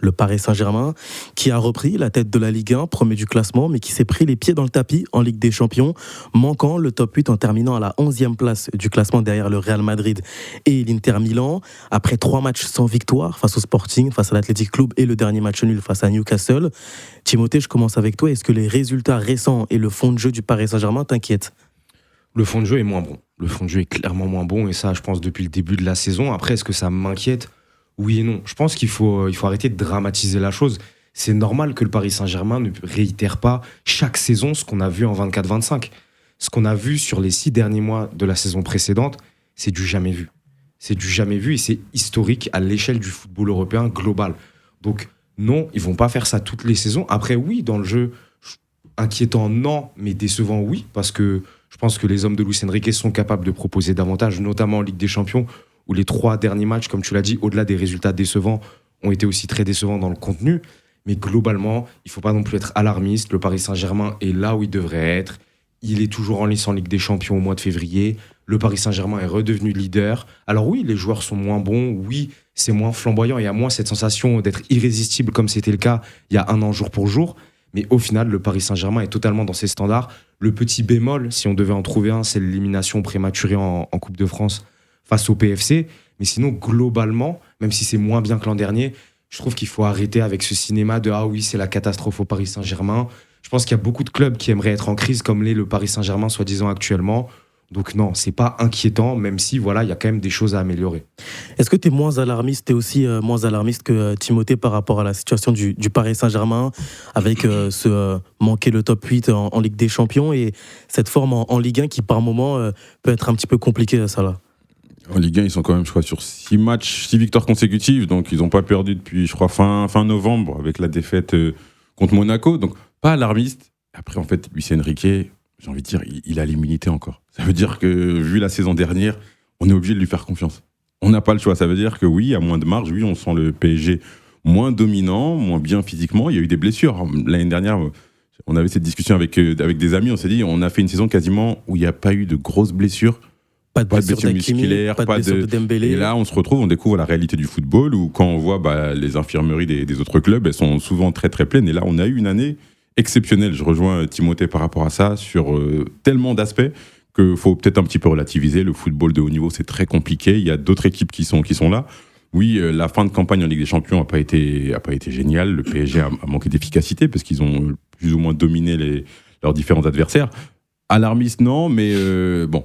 le Paris Saint-Germain, qui a repris la tête de la Ligue 1, premier du classement, mais qui s'est pris les pieds dans le tapis en Ligue des Champions, manquant le top 8 en terminant à la 11e place du classement derrière le Real Madrid et l'Inter Milan. Après 3 matchs sans victoire face au Sporting, face à l'Athletic Club et le dernier match nul face à Newcastle. Timothée, je commence avec toi. Est-ce que les résultats récents et le fond de jeu du Paris Saint-Germain t'inquiètent ? Le fond de jeu est moins bon. Le fond de jeu est clairement moins bon, et ça, je pense, depuis le début de la saison. Après, est-ce que ça m'inquiète ? Oui et non. Je pense qu'il faut arrêter de dramatiser la chose. C'est normal que le Paris Saint-Germain ne réitère pas chaque saison ce qu'on a vu en 24-25. Ce qu'on a vu sur les 6 derniers mois de la saison précédente, c'est du jamais vu. C'est du jamais vu et c'est historique à l'échelle du football européen global. Donc non, ils vont pas faire ça toutes les saisons. Après, oui, dans le jeu, inquiétant, non, mais décevant, oui, parce que je pense que les hommes de Luis Enrique sont capables de proposer davantage, notamment en Ligue des Champions, où les 3 derniers matchs, comme tu l'as dit, au-delà des résultats décevants, ont été aussi très décevants dans le contenu. Mais globalement, il ne faut pas non plus être alarmiste. Le Paris Saint-Germain est là où il devrait être. Il est toujours en lice en Ligue des Champions au mois de février. Le Paris Saint-Germain est redevenu leader. Alors oui, les joueurs sont moins bons. Oui, c'est moins flamboyant. Il y a moins cette sensation d'être irrésistible comme c'était le cas il y a 1 an jour pour jour. Mais au final, le Paris Saint-Germain est totalement dans ses standards. Le petit bémol, si on devait en trouver un, c'est l'élimination prématurée en Coupe de France face au PFC. Mais sinon, globalement, même si c'est moins bien que l'an dernier, je trouve qu'il faut arrêter avec ce cinéma de « Ah oui, c'est la catastrophe au Paris Saint-Germain ». Je pense qu'il y a beaucoup de clubs qui aimeraient être en crise comme l'est le Paris Saint-Germain, soi-disant actuellement. Donc non, c'est pas inquiétant, même si voilà, il y a quand même des choses à améliorer. Est-ce que tu es moins alarmiste, t'es aussi moins alarmiste que Timothée par rapport à la situation du Paris Saint-Germain, avec manquer le top 8 en Ligue des Champions et cette forme en Ligue 1 qui par moment peut être un petit peu compliquée, ça là? En Ligue 1, ils sont quand même, je crois, sur 6 matchs, 6 victoires consécutives. Donc, ils n'ont pas perdu depuis, je crois, fin novembre, avec la défaite contre Monaco. Donc, pas alarmiste. Après, en fait, Luis Enrique, j'ai envie de dire, il a l'immunité encore. Ça veut dire que, vu la saison dernière, on est obligé de lui faire confiance. On n'a pas le choix. Ça veut dire que oui, il y a moins de marge. Oui, on sent le PSG moins dominant, moins bien physiquement. Il y a eu des blessures. L'année dernière, on avait cette discussion avec des amis. On s'est dit, on a fait une saison quasiment où il n'y a pas eu de grosses blessures. Pas de blessure musculaire, pas de blessure de Dembélé. Et là, on se retrouve, on découvre la réalité du football, où quand on voit les infirmeries des autres clubs, elles sont souvent très très pleines. Et là, on a eu une année exceptionnelle. Je rejoins Timothée par rapport à ça, sur tellement d'aspects qu'il faut peut-être un petit peu relativiser. Le football de haut niveau, c'est très compliqué. Il y a d'autres équipes qui sont là. Oui, la fin de campagne en Ligue des Champions n'a pas été géniale. Le PSG a manqué d'efficacité parce qu'ils ont plus ou moins dominé leurs différents adversaires. Alarmiste, non, mais bon.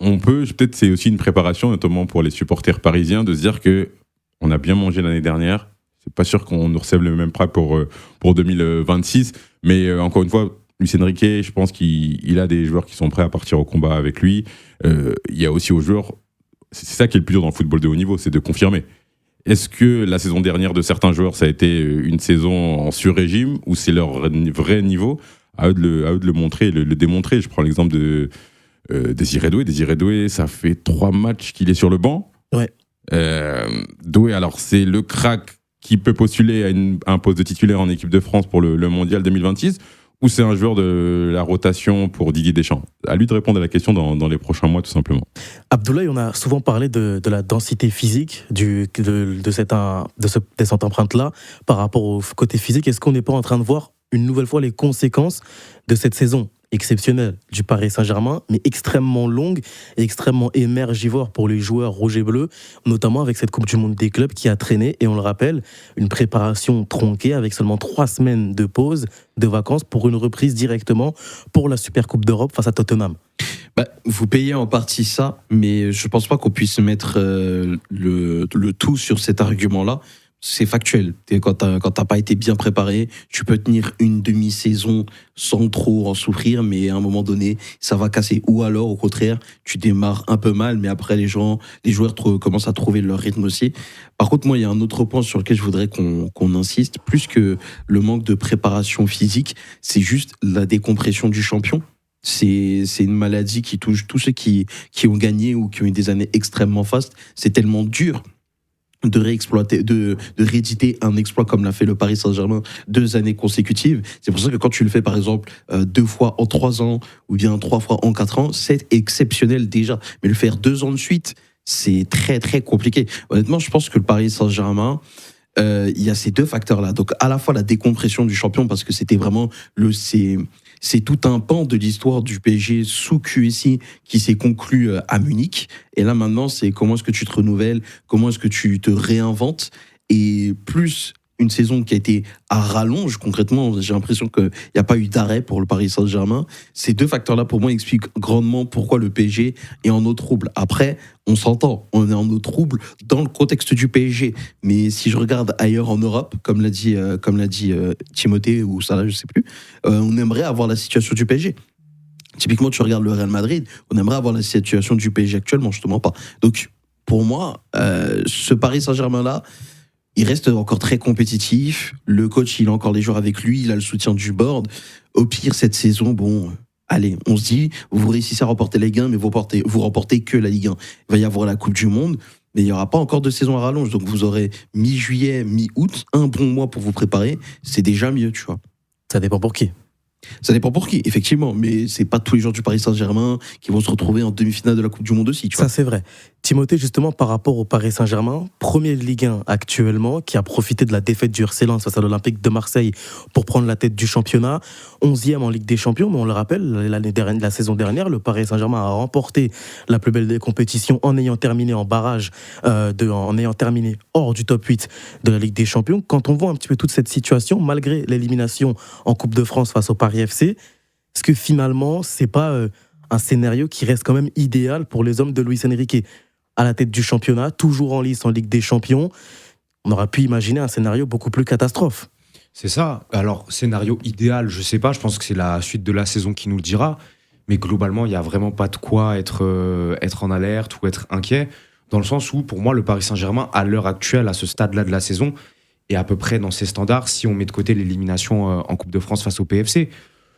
On peut, peut-être c'est aussi une préparation, notamment pour les supporters parisiens, de se dire qu'on a bien mangé l'année dernière. C'est pas sûr qu'on nous recève le même prêt pour 2026. Mais encore une fois, Luis Enrique, je pense qu'il a des joueurs qui sont prêts à partir au combat avec lui. Il y a aussi aux joueurs, c'est ça qui est le plus dur dans le football de haut niveau, c'est de confirmer. Est-ce que la saison dernière de certains joueurs, ça a été une saison en sur-régime ou c'est leur vrai niveau ? À eux de le montrer et le démontrer. Je prends l'exemple de Désiré Doué. Désiré Doué, ça fait 3 matchs qu'il est sur le banc. Ouais. Doué, alors c'est le crack qui peut postuler à un poste de titulaire en équipe de France pour le Mondial 2026, ou c'est un joueur de la rotation pour Didier Deschamps ? À lui de répondre à la question dans les prochains mois, tout simplement. Abdoulaye, on a souvent parlé de la densité physique de cette empreinte-là par rapport au côté physique. Est-ce qu'on n'est pas en train de voir une nouvelle fois les conséquences de cette saison exceptionnelle du Paris Saint-Germain, mais extrêmement longue et extrêmement émergivore pour les joueurs rouges et bleus, notamment avec cette Coupe du Monde des clubs qui a traîné, et on le rappelle, une préparation tronquée avec seulement 3 semaines de pause, de vacances, pour une reprise directement pour la Super Coupe d'Europe face à Tottenham. Vous payez en partie ça, mais je ne pense pas qu'on puisse mettre le tout sur cet argument-là. C'est factuel. Quand t'as pas été bien préparé, tu peux tenir une demi-saison sans trop en souffrir, mais à un moment donné, ça va casser. Ou alors, au contraire, tu démarres un peu mal, mais après, les joueurs commencent à trouver leur rythme aussi. Par contre, moi, il y a un autre point sur lequel je voudrais qu'on insiste. Plus que le manque de préparation physique, c'est juste la décompression du champion. C'est une maladie qui touche tous ceux qui ont gagné ou qui ont eu des années extrêmement fastes. C'est tellement dur de réexploiter, de rééditer un exploit comme l'a fait le Paris Saint-Germain 2 années consécutives. C'est pour ça que quand tu le fais par exemple 2 fois en 3 ans ou bien 3 fois en 4 ans, c'est exceptionnel déjà. Mais le faire 2 ans de suite, c'est très très compliqué. Honnêtement, je pense que le Paris Saint-Germain, il y a ces deux facteurs-là. Donc, à la fois la décompression du champion, parce que c'était vraiment c'est tout un pan de l'histoire du PSG sous QSI qui s'est conclu à Munich. Et là, maintenant, c'est comment est-ce que tu te renouvelles, comment est-ce que tu te réinventes. Et plus une saison qui a été à rallonge, concrètement, j'ai l'impression qu'il n'y a pas eu d'arrêt pour le Paris Saint-Germain. Ces deux facteurs-là, pour moi, expliquent grandement pourquoi le PSG est en eau trouble. Après, on s'entend, on est en eau trouble dans le contexte du PSG. Mais si je regarde ailleurs en Europe, comme l'a dit Timothée ou Salah, je ne sais plus, on aimerait avoir la situation du PSG. Typiquement, tu regardes le Real Madrid, on aimerait avoir la situation du PSG actuellement, je ne te mens pas. Donc, pour moi, ce Paris Saint-Germain-là, il reste encore très compétitif. Le coach, il a encore les joueurs avec lui. Il a le soutien du board. Au pire, cette saison, bon, allez, on se dit, vous réussissez à remporter la Ligue 1, mais vous remportez que la Ligue 1. Il va y avoir la Coupe du Monde, mais il n'y aura pas encore de saison à rallonge. Donc vous aurez mi-juillet, mi-août, un bon mois pour vous préparer. C'est déjà mieux, tu vois. Ça dépend pour qui. Ça dépend pour qui, effectivement, mais c'est pas tous les joueurs du Paris Saint-Germain qui vont se retrouver en demi-finale de la Coupe du Monde aussi, tu vois. Ça, c'est vrai. Timothée, justement, par rapport au Paris Saint-Germain, premier Ligue 1 actuellement, qui a profité de la défaite du RC Lens face à l'Olympique de Marseille pour prendre la tête du championnat, 11e en Ligue des Champions, mais on le rappelle, la saison dernière, le Paris Saint-Germain a remporté la plus belle des compétitions en ayant terminé en barrage, en ayant terminé hors du top 8 de la Ligue des Champions. Quand on voit un petit peu toute cette situation, malgré l'élimination en Coupe de France face au Paris FC, est-ce que finalement, c'est pas un scénario qui reste quand même idéal pour les hommes de Luis Enrique à la tête du championnat, toujours en lice en Ligue des Champions? On aurait pu imaginer un scénario beaucoup plus catastrophe. C'est ça. Alors, scénario idéal, je sais pas, je pense que c'est la suite de la saison qui nous le dira. Mais globalement, il n'y a vraiment pas de quoi être en alerte ou être inquiet. Dans le sens où, pour moi, le Paris Saint-Germain, à l'heure actuelle, à ce stade-là de la saison, est à peu près dans ses standards si on met de côté l'élimination en Coupe de France face au PFC.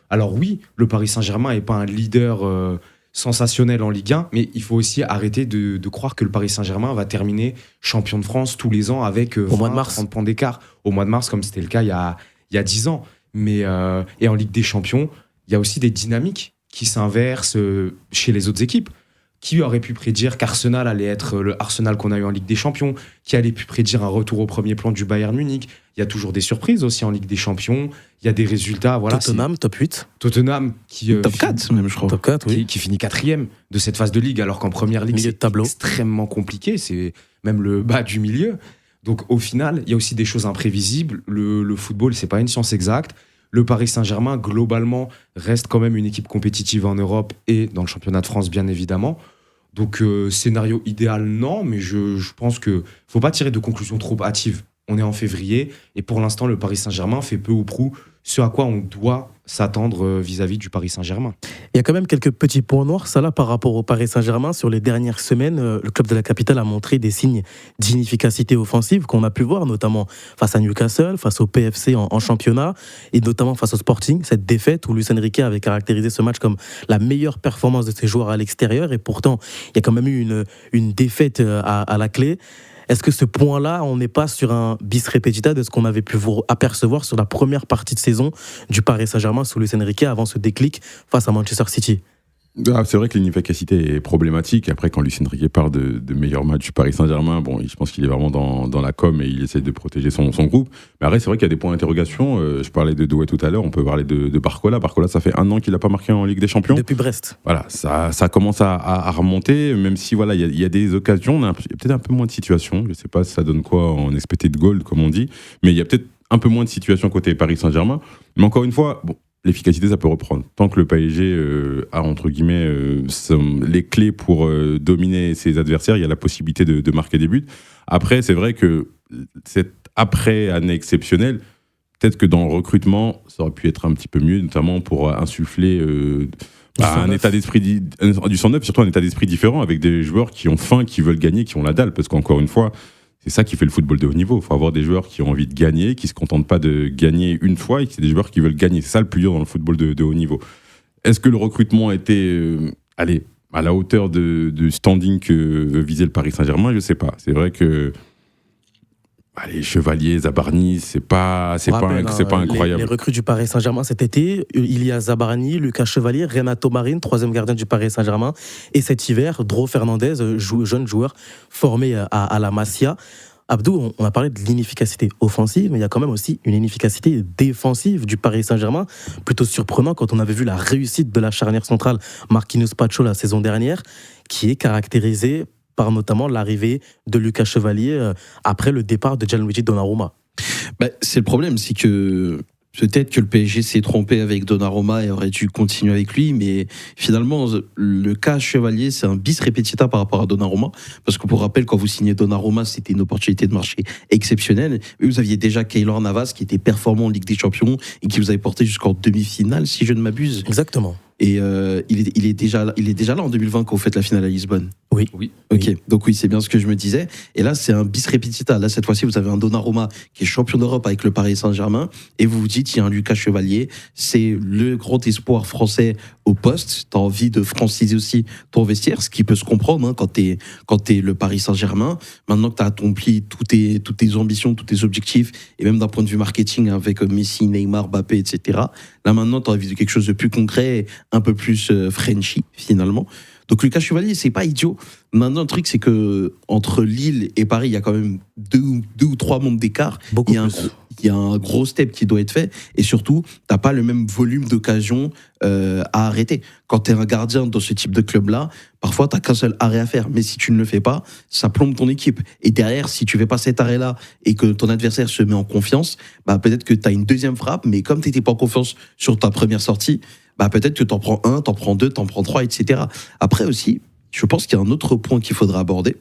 Alors oui, le Paris Saint-Germain n'est pas un leader sensationnel en Ligue 1, mais il faut aussi arrêter de croire que le Paris Saint-Germain va terminer champion de France tous les ans avec 30 points d'écart. Au mois de mars, comme c'était le cas il y a 10 ans. Mais, et en Ligue des Champions, il y a aussi des dynamiques qui s'inversent chez les autres équipes. Qui aurait pu prédire qu'Arsenal allait être le Arsenal qu'on a eu en Ligue des Champions? Qui allait pu prédire un retour au premier plan du Bayern Munich? Il y a toujours des surprises aussi en Ligue des Champions. Il y a des résultats. Voilà, Tottenham, top 8. Tottenham qui top 4 même, je crois. Top 4, oui. Qui finit 4e de cette phase de Ligue, alors qu'en Première Ligue, c'est extrêmement compliqué. C'est même le bas du milieu. Donc au final, il y a aussi des choses imprévisibles. Le football, c'est pas une science exacte. Le Paris Saint-Germain, globalement, reste quand même une équipe compétitive en Europe et dans le championnat de France, bien évidemment. Donc, scénario idéal, non, mais je pense qu'il ne faut pas tirer de conclusions trop hâtives. On est en février, et pour l'instant, le Paris Saint-Germain fait peu ou prou ce à quoi on doit s'attendre vis-à-vis du Paris Saint-Germain. Il y a quand même quelques petits points noirs, ça là, par rapport au Paris Saint-Germain. Sur les dernières semaines, le club de la capitale a montré des signes d'inefficacité offensive qu'on a pu voir, notamment face à Newcastle, face au PFC en championnat, et notamment face au Sporting, cette défaite où Luis Enrique avait caractérisé ce match comme la meilleure performance de ses joueurs à l'extérieur, et pourtant, il y a quand même eu une défaite à la clé. Est-ce que ce point-là, on n'est pas sur un bis repetita de ce qu'on avait pu vous apercevoir sur la première partie de saison du Paris Saint-Germain sous Luis Enrique avant ce déclic face à Manchester City? C'est vrai que l'inefficacité est problématique. Après, quand Luis Enrique parle de meilleurs matchs du Paris Saint-Germain, bon, je pense qu'il est vraiment dans la com et il essaie de protéger son groupe. Mais après, c'est vrai qu'il y a des points d'interrogation. Je parlais de Doué tout à l'heure, on peut parler de Barcola. Barcola, ça fait 1 an qu'il n'a pas marqué en Ligue des Champions. Depuis Brest. Voilà, ça commence à remonter, même si voilà, il y a des occasions, il y a peut-être un peu moins de situations. Je ne sais pas si ça donne quoi en expected goal, comme on dit, mais il y a peut-être un peu moins de situations côté Paris Saint-Germain. Mais encore une fois, bon, l'efficacité, ça peut reprendre. Tant que le PSG a, entre guillemets, les clés pour dominer ses adversaires, il y a la possibilité de marquer des buts. Après, c'est vrai que cette après-année exceptionnelle, peut-être que dans le recrutement, ça aurait pu être un petit peu mieux, notamment pour insuffler un état d'esprit du 109, surtout un état d'esprit différent, avec des joueurs qui ont faim, qui veulent gagner, qui ont la dalle. Parce qu'encore une fois, c'est ça qui fait le football de haut niveau. Il faut avoir des joueurs qui ont envie de gagner, qui ne se contentent pas de gagner une fois, et c'est des joueurs qui veulent gagner. C'est ça le plus dur dans le football de haut niveau. Est-ce que le recrutement a été à la hauteur du standing que veut viser le Paris Saint-Germain? Je ne sais pas. C'est vrai que Chevalier, Zabarni, c'est pas incroyable. Les recrues du Paris Saint-Germain cet été, il y a Zabarni, Lucas Chevalier, Renato Marine, 3e gardien du Paris Saint-Germain, et cet hiver, Dro Fernandez, jeune joueur formé à la Masia. Abdou, on a parlé de l'inefficacité offensive, mais il y a quand même aussi une inefficacité défensive du Paris Saint-Germain. Plutôt surprenant quand on avait vu la réussite de la charnière centrale Marquinhos-Pacho la saison dernière, qui est caractérisée par notamment l'arrivée de Lucas Chevalier après le départ de Gianluigi Donnarumma. C'est le problème, c'est que peut-être que le PSG s'est trompé avec Donnarumma et aurait dû continuer avec lui, mais finalement, le cas Chevalier, c'est un bis repetita par rapport à Donnarumma, parce que pour rappel, quand vous signez Donnarumma, c'était une opportunité de marché exceptionnelle. Et vous aviez déjà Keylor Navas, qui était performant en Ligue des Champions et qui vous avait porté jusqu'en demi-finale, si je ne m'abuse. Exactement. Et il est déjà là en 2020 quand vous faites la finale à Lisbonne. Oui. Ok, donc oui, c'est bien ce que je me disais. Et là, c'est un bis repetita. Là, cette fois-ci, vous avez un Donnarumma qui est champion d'Europe avec le Paris Saint-Germain, et vous vous dites, il y a un Lucas Chevalier, c'est le grand espoir français au poste. T'as envie de franciser aussi ton vestiaire, ce qui peut se comprendre quand t'es le Paris Saint-Germain. Maintenant que t'as accompli toutes tes ambitions, tous tes objectifs, et même d'un point de vue marketing avec Messi, Neymar, Mbappé, etc. Là, maintenant, t'as envie de quelque chose de plus concret, un peu plus Frenchy, finalement. Donc Lucas Chevalier, c'est pas idiot. Maintenant, le truc, c'est que entre Lille et Paris, il y a quand même deux ou trois mondes d'écart. Beaucoup Il plus. y a un gros step qui doit être fait. Et surtout, t'as pas le même volume d'occasions à arrêter. Quand t'es un gardien dans ce type de club-là, parfois, t'as qu'un seul arrêt à faire. Mais si tu ne le fais pas, ça plombe ton équipe. Et derrière, si tu fais pas cet arrêt-là et que ton adversaire se met en confiance, peut-être que t'as une deuxième frappe, mais comme t'étais pas en confiance sur ta première sortie, peut-être que t'en prends un, t'en prends deux, t'en prends trois, etc. Après aussi, je pense qu'il y a un autre point qu'il faudra aborder,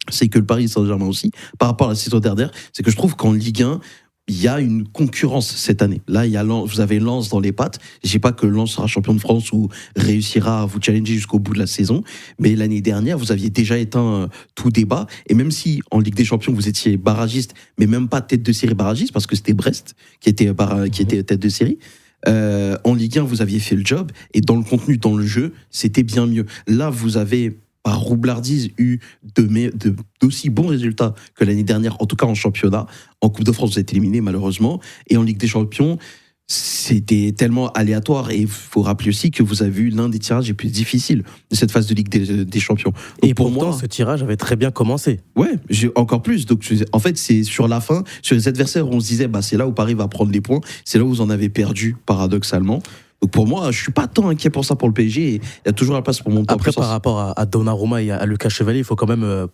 c'est que le Paris Saint-Germain aussi, par rapport à la saison dernière, c'est que je trouve qu'en Ligue 1, il y a une concurrence cette année. Là, vous avez Lens dans les pattes. Je ne dis pas que Lens sera champion de France ou réussira à vous challenger jusqu'au bout de la saison, mais l'année dernière, vous aviez déjà éteint tout débat. Et même si en Ligue des Champions, vous étiez barragiste, mais même pas tête de série barragiste, parce que c'était Brest qui était tête de série, en Ligue 1, vous aviez fait le job, et dans le contenu, dans le jeu, c'était bien mieux. Là, vous avez, par roublardise, eu d'aussi bons résultats que l'année dernière, en tout cas en championnat. En Coupe de France, vous êtes éliminé, malheureusement. Et en Ligue des Champions, c'était tellement aléatoire. Et il faut rappeler aussi que vous avez eu l'un des tirages les plus difficiles de cette phase de Ligue des Champions. Donc et pourtant, ce tirage avait très bien commencé. Ouais, encore plus. Donc, en fait, c'est sur la fin, sur les adversaires, où on se disait, c'est là où Paris va prendre les points. C'est là où vous en avez perdu, paradoxalement. Donc pour moi, je suis pas tant inquiet pour ça pour le PSG. Et il y a toujours la place pour monter en puissance. Après, par rapport à Donnarumma et à Lucas Chevalier, il faut quand même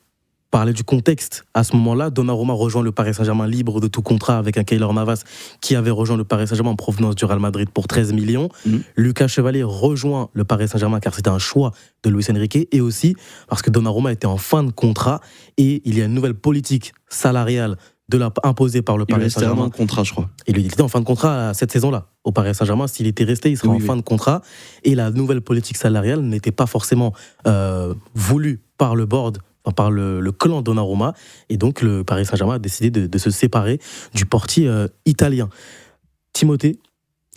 parler du contexte. À ce moment-là, Donnarumma rejoint le Paris Saint-Germain libre de tout contrat avec un Keylor Navas qui avait rejoint le Paris Saint-Germain en provenance du Real Madrid pour 13 millions. Lucas Chevalier rejoint le Paris Saint-Germain car c'était un choix de Luis Enrique, et aussi parce que Donnarumma était en fin de contrat et il y a une nouvelle politique salariale imposée par le Paris Saint-Germain. Il restait un contrat, je crois. Il était en fin de contrat cette saison-là. Au Paris Saint-Germain, s'il était resté, il serait en fin de contrat. Et la nouvelle politique salariale n'était pas forcément voulue par le board, par le clan Donnarumma. Et donc, le Paris Saint-Germain a décidé de se séparer du portier italien. Timothée,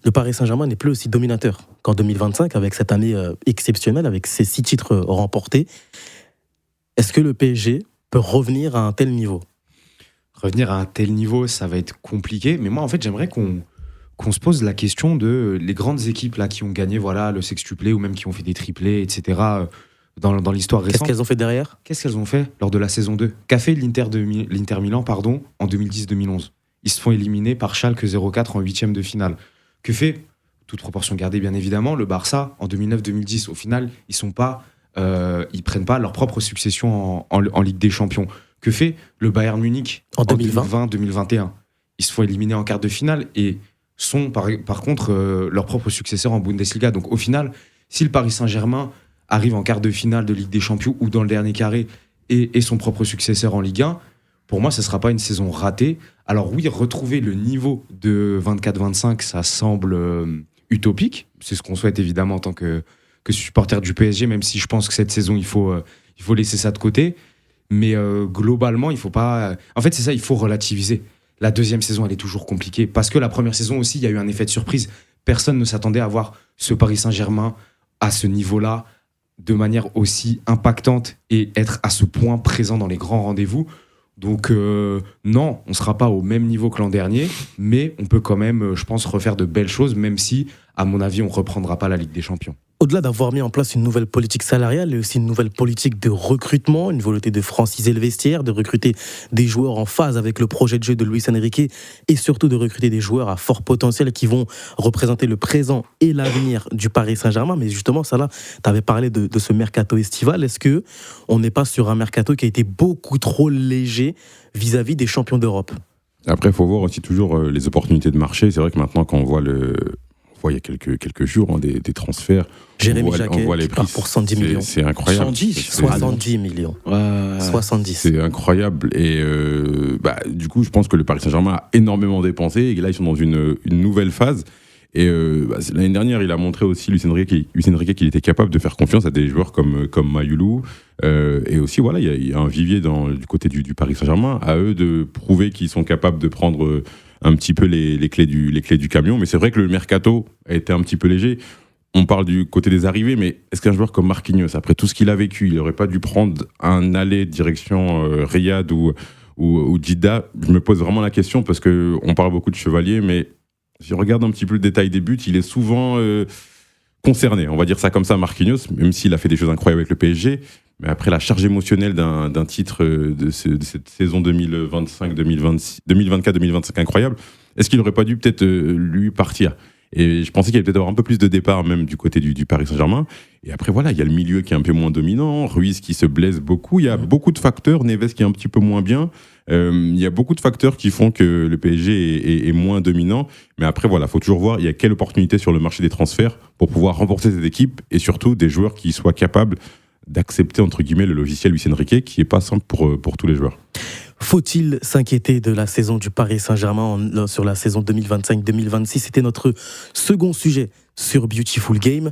le Paris Saint-Germain n'est plus aussi dominateur qu'en 2025, avec cette année exceptionnelle, avec ses 6 titres remportés. Est-ce que le PSG peut revenir à un tel niveau ? Revenir à un tel niveau, ça va être compliqué. Mais moi, en fait, j'aimerais qu'on se pose la question de les grandes équipes là, qui ont gagné le sextuplé ou même qui ont fait des triplés, etc. Dans l'histoire récente. Qu'est-ce qu'elles ont fait derrière ? Qu'est-ce qu'elles ont fait lors de la saison 2 ? Qu'a fait l'Inter Milan en 2010-2011 ? Ils se font éliminer par Schalke 04 en 8e de finale. Que fait, toute proportion gardée bien évidemment, le Barça en 2009-2010 ? Au final, ils prennent pas leur propre succession en Ligue des Champions. Que fait le Bayern Munich en 2020-2021 ? Ils se font éliminer en quart de finale et sont par contre leurs propres successeurs en Bundesliga. Donc au final, si le Paris Saint-Germain arrive en quart de finale de Ligue des Champions ou dans le dernier carré et son propre successeur en Ligue 1, pour moi, ce ne sera pas une saison ratée. Alors oui, retrouver le niveau de 24-25, ça semble utopique. C'est ce qu'on souhaite évidemment en tant que supporter du PSG, même si je pense que cette saison, il faut laisser ça de côté. Mais globalement, il faut pas... En fait, c'est ça, il faut relativiser. La deuxième saison, elle est toujours compliquée. Parce que la première saison aussi, il y a eu un effet de surprise. Personne ne s'attendait à voir ce Paris Saint-Germain à ce niveau-là, de manière aussi impactante et être à ce point présent dans les grands rendez-vous. Donc non, on ne sera pas au même niveau que l'an dernier, mais on peut quand même, je pense, refaire de belles choses, même si, à mon avis, on ne reprendra pas la Ligue des Champions. Au-delà d'avoir mis en place une nouvelle politique salariale, il y a aussi une nouvelle politique de recrutement, une volonté de franciser le vestiaire, de recruter des joueurs en phase avec le projet de jeu de Luis Enrique et surtout de recruter des joueurs à fort potentiel qui vont représenter le présent et l'avenir du Paris Saint-Germain. Mais justement, ça là, tu avais parlé de ce mercato estival. Est-ce qu'on n'est pas sur un mercato qui a été beaucoup trop léger vis-à-vis des champions d'Europe ? Après, il faut voir aussi toujours les opportunités de marché. C'est vrai que maintenant, quand on voit il y a quelques jours des transferts. Jérémy Jacquet on voit les qui prix, part pour 110 millions. C'est incroyable. 70 millions. 70. C'est incroyable. Et du coup, je pense que le Paris Saint-Germain a énormément dépensé. Et là, ils sont dans une nouvelle phase. Et l'année dernière, il a montré aussi, Luis Enrique, qu'il était capable de faire confiance à des joueurs comme Mayoulou. Et aussi, voilà, il y a un vivier du côté du Paris Saint-Germain. À eux de prouver qu'ils sont capables de prendre un petit peu les clés du camion. Mais c'est vrai que le mercato a été un petit peu léger. On parle du côté des arrivées, mais est-ce qu'un joueur comme Marquinhos, après tout ce qu'il a vécu, il n'aurait pas dû prendre un aller direction Riyad ou Jeddah ? Je me pose vraiment la question parce qu'on parle beaucoup de Chevalier, mais si on regarde un petit peu le détail des buts, il est souvent concerné, on va dire ça comme ça, Marquinhos, même s'il a fait des choses incroyables avec le PSG. Mais après la charge émotionnelle d'un titre de cette saison 2024-2025 incroyable, est-ce qu'il n'aurait pas dû peut-être lui partir ? Et je pensais qu'il allait peut-être avoir un peu plus de départ même du côté du Paris Saint-Germain. Et après, voilà, il y a le milieu qui est un peu moins dominant, Ruiz qui se blesse beaucoup. Il y a beaucoup de facteurs, Neves qui est un petit peu moins bien. Il y a beaucoup de facteurs qui font que le PSG est moins dominant. Mais après, voilà, il faut toujours voir il y a quelle opportunité sur le marché des transferts pour pouvoir renforcer cette équipe et surtout des joueurs qui soient capables d'accepter, entre guillemets, le logiciel Luis Enrique qui n'est pas simple pour tous les joueurs. Faut-il s'inquiéter de la saison du Paris Saint-Germain sur la saison 2025-2026 ? C'était notre second sujet sur Beautiful Game.